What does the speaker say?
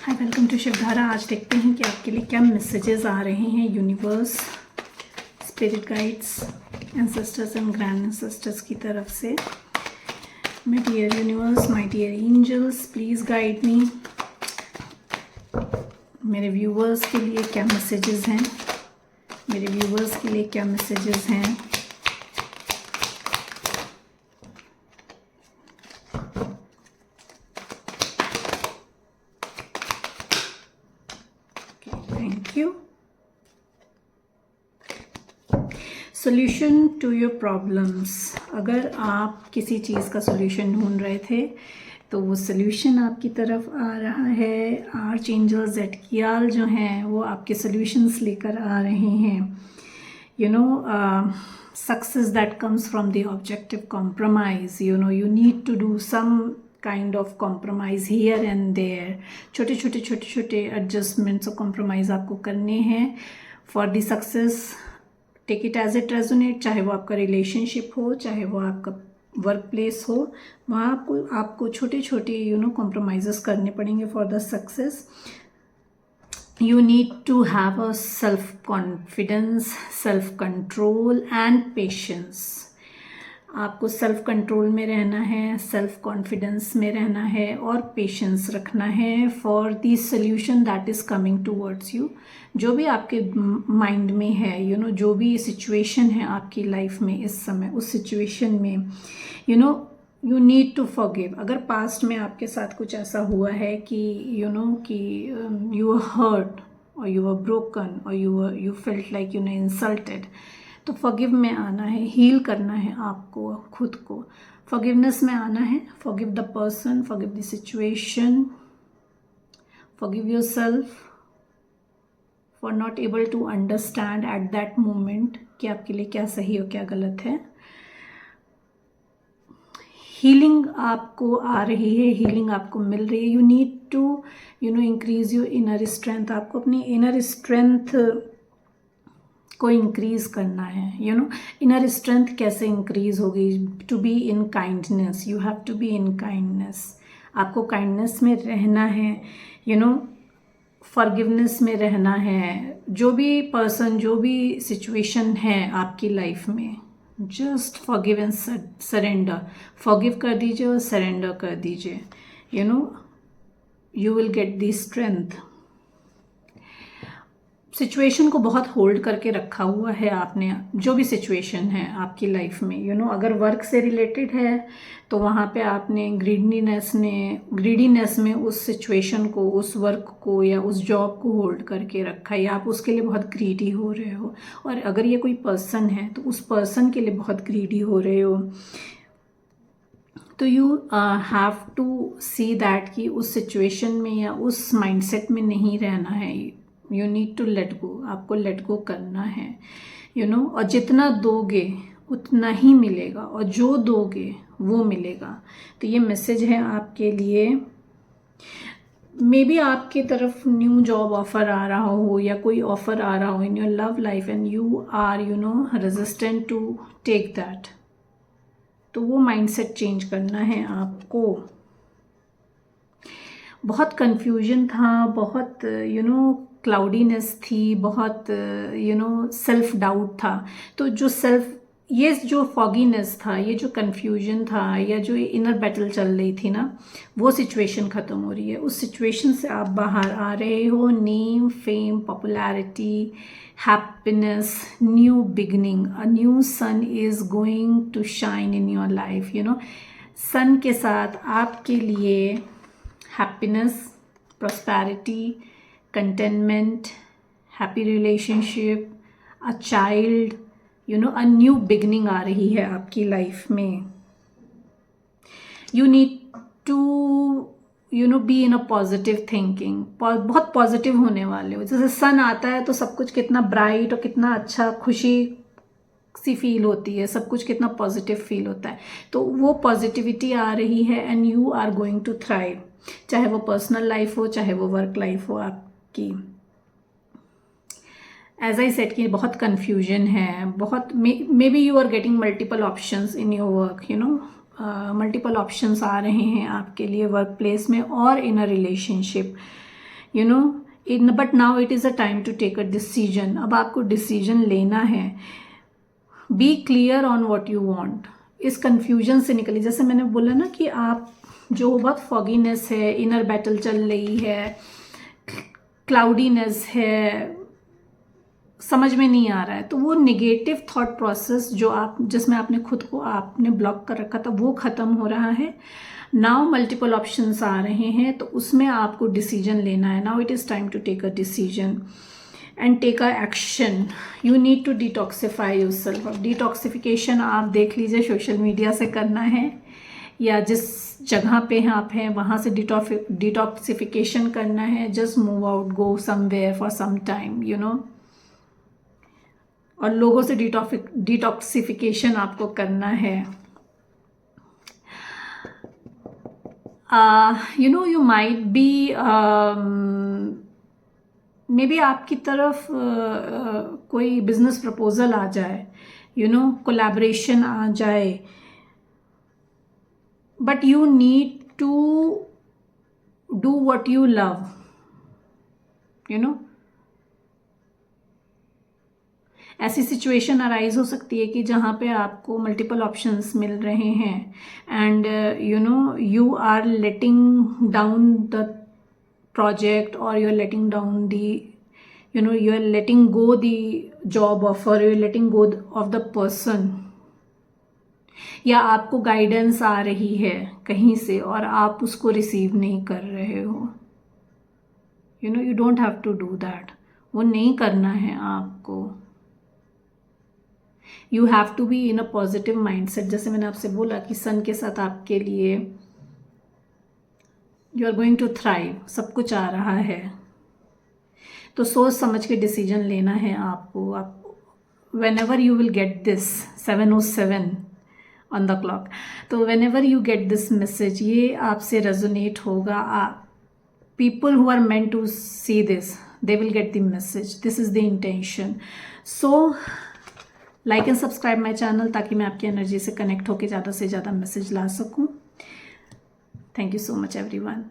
Hi, welcome to Shivdhara. आज देखते हैं कि आपके लिए क्या मैसेजेस आ रहे हैं universe, spirit guides, ancestors and grand ancestors की तरफ से। My dear universe, my dear angels, please guide me. मेरे व्यूवर्स के लिए क्या मैसेजेस हैं, मेरे व्यूवर्स के लिए क्या मैसेजेस हैं। Thank you. Solution to your problems. अगर आप किसी चीज़ का सोल्यूशन ढूंढ रहे थे तो वो सोल्यूशन आपकी तरफ आ रहा है। आर्चएंजल ज़ेडकियाल जो हैं वो आपके सोल्यूशंस लेकर आ रहे हैं। You know, success that comes from the objective compromise. You know, you need to do some kind of compromise here and there. छोटे छोटे एडजस्टमेंट्स और कॉम्प्रोमाइज़ आपको करने हैं for the success. Take it as it resonate, चाहे वो आपका relationship हो, चाहे वो आपका वर्क प्लेस हो, वहाँ आपको छोटे छोटे कॉम्प्रोमाइज़ेस करने पड़ेंगे for the success. You need to have a self-confidence, self-control and patience. आपको सेल्फ कंट्रोल में रहना है, सेल्फ कॉन्फिडेंस में रहना है और पेशेंस रखना है for the solution that is coming towards you. जो भी आपके माइंड में है, जो भी सिचुएशन है आपकी लाइफ में इस समय, उस सिचुएशन में यू नीड टू फॉरगिव। अगर पास्ट में आपके साथ कुछ ऐसा हुआ है कि यू आर हर्ट और यू आर ब्रोकन और यू फेल्ट लाइक इंसल्टेड, तो फॉरगिव में आना है, हील करना है आपको खुद को, फॉरगिवनेस में आना है। Forgive the person, forgive the situation, forgive yourself for not able to understand at that moment कि आपके लिए क्या सही और क्या गलत है। हीलिंग आपको आ रही है, हीलिंग आपको मिल रही है। You need to increase your inner strength. आपको अपनी इनर स्ट्रेंथ को इंक्रीज करना है। इनर स्ट्रेंथ कैसे इंक्रीज होगी? To be in kindness, you have to be in kindness. आपको काइंडनेस में रहना है, फॉरगिवनेस में रहना है। जो भी पर्सन, जो भी सिचुएशन है आपकी लाइफ में, just forgive and surrender. Forgive कर दीजिए और सरेंडर कर दीजिए। You will get the strength. Situation को बहुत होल्ड करके रखा हुआ है आपने, जो भी सिचुएशन है आपकी लाइफ में। अगर वर्क से रिलेटेड है तो वहाँ पे आपने ग्रीडीनेस में उस सिचुएशन को, उस वर्क को या उस जॉब को होल्ड करके रखा है, या आप उसके लिए बहुत ग्रीडी हो रहे हो। और अगर ये कोई पर्सन है तो उस पर्सन के लिए बहुत ग्रीडी हो रहे हो। तो you have to see that कि उस सिचुएशन में या उस माइंडसेट में नहीं रहना है। You need to let go. आपको लेट गो करना है, और जितना दोगे उतना ही मिलेगा, और जो दोगे वो मिलेगा। तो ये मैसेज है आपके लिए। मे बी आपकी तरफ न्यू जॉब ऑफर आ रहा हो या कोई ऑफर आ रहा हो in your love life and you are resistant to take that. तो वो माइंडसेट चेंज करना है आपको। बहुत कंफ्यूजन था, बहुत क्लाउडीनेस थी, बहुत सेल्फ डाउट था। तो ये जो फॉगीनेस था, ये जो कंफ्यूजन था, या जो इनर बैटल चल रही थी ना, वो सिचुएशन ख़त्म हो रही है। उस सिचुएशन से आप बाहर आ रहे हो। Name, fame, popularity, happiness, new beginning, a new sun is going to shine in your life. Sun के साथ आपके लिए happiness, prosperity, contentment, happy relationship, a child, a new beginning आ रही है आपकी लाइफ में। You need to be in a positive thinking। बहुत पॉजिटिव होने वाले हो। जैसे सन आता है तो सब कुछ कितना ब्राइट और कितना अच्छा, खुशी सी फील होती है, सब कुछ कितना पॉजिटिव फील होता है। तो वो पॉजिटिविटी आ रही है and you are going to thrive. चाहे वो पर्सनल लाइफ हो, चाहे वो वर्क लाइफ हो आपकी। एज आई सेड कि बहुत कन्फ्यूजन है, बहुत maybe you are getting multiple options in your work. Multiple options आ रहे हैं आपके लिए वर्क प्लेस में और in a relationship. You know but now it is a time to take a decision. अब आपको डिसीजन लेना है। Be clear on what you want. इस कन्फ्यूजन से निकलिए। जैसे मैंने बोला ना कि आप जो बहुत फॉगीनेस है, इनर बैटल चल रही है, क्लाउडीनेस है, समझ में नहीं आ रहा है, तो वो निगेटिव थॉट प्रोसेस जो आप जिसमें आपने खुद को आपने ब्लॉक कर रखा था वो ख़त्म हो रहा है। नाउ मल्टीपल ऑप्शंस आ रहे हैं, तो उसमें आपको डिसीजन लेना है। Now it is time to take a decision and take an action. You need to detoxify yourself. अब डिटॉक्सिफिकेशन आप देख लीजिए सोशल मीडिया से करना है या जिस जगह पे आप हैं वहाँ से डिटॉक्सिफिकेशन करना है। Just move out, go somewhere for some time, you know. और लोगों से डिटॉक्सिफिकेशन आपको करना है। You know you might be maybe आपकी तरफ कोई बिजनेस प्रपोजल आ जाए, यू नो, कोलैबोरेशन आ जाए, but you need to do what you love, you know. ऐसी सिचुएशन अराइज हो सकती है कि जहाँ पे आपको मल्टीपल ऑप्शंस मिल रहे हैं and you know you are letting down the project, or you're letting down the, you know, you're letting go the job offer, you're letting go of the person, या आपको गाइडेंस आ रही है कहीं से और आप उसको रिसीव नहीं कर रहे हो। You know you don't have to do that. वो नहीं करना है आपको। You have to be in a positive mindset. जैसे मैंने आपसे बोला कि सन के साथ आपके लिए you are going to thrive, सब कुछ आ रहा है। तो सोच समझ के डिसीजन लेना है आपको। आप whenever you will get this 7:07 on the clock, तो whenever you get this message, ये आपसे रेजोनेट होगा। People who are meant to see this, they will get the message. This is the intention. So like and subscribe my channel ताकि मैं आपकी energy से connect होकर ज़्यादा से ज़्यादा मैसेज ला सकूँ। Thank you so much, everyone.